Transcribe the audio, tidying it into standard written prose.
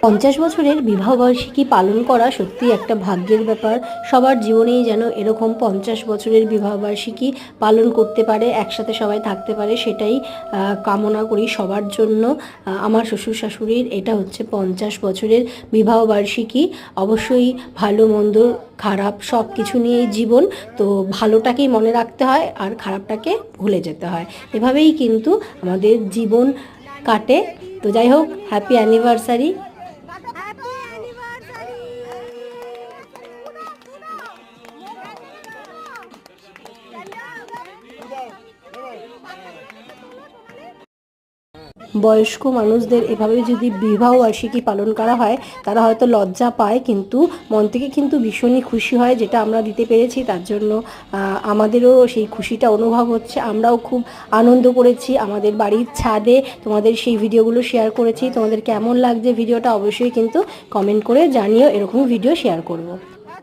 50 বছরের বিবাহবার্ষিকী পালন করা সত্যি একটা ভাগ্যের ব্যাপার। সবার জীবনেই যেন এরকম 50 বছরের বিবাহবার্ষিকী পালন করতে পারে, একসাথে সবাই থাকতে পারে, সেটাই কামনা করি সবার জন্য। আমার শ্বশুর শাশুড়ির এটা হচ্ছে 50 বছরের বিবাহবার্ষিকী। অবশ্যই ভালো মন্দ খারাপ সব কিছু নিয়েই জীবন, তো ভালোটাকেই মনে রাখতে হয় আর খারাপটাকে ভুলে যেতে হয়। এভাবেই কিন্তু আমাদের জীবন কাটে। তো যাই হোক, হ্যাপি অ্যানিভার্সারি। বয়স্ক মানুষদের এভাবে যদি বিবাহবার্ষিকী পালন করা হয়, তারা হয়তো লজ্জা পায়, কিন্তু মন থেকে কিন্তু ভীষণই খুশি হয়, যেটা আমরা দিতে পেরেছি তার জন্য আমাদেরও সেই খুশিটা অনুভব হচ্ছে। আমরাও খুব আনন্দ করেছি, আমাদের বাড়ির ছাদে তোমাদের সেই ভিডিওগুলো শেয়ার করেছি। তোমাদের কেমন লাগছে ভিডিওটা অবশ্যই কিন্তু কমেন্ট করে জানিও, এরকম ভিডিও শেয়ার করব।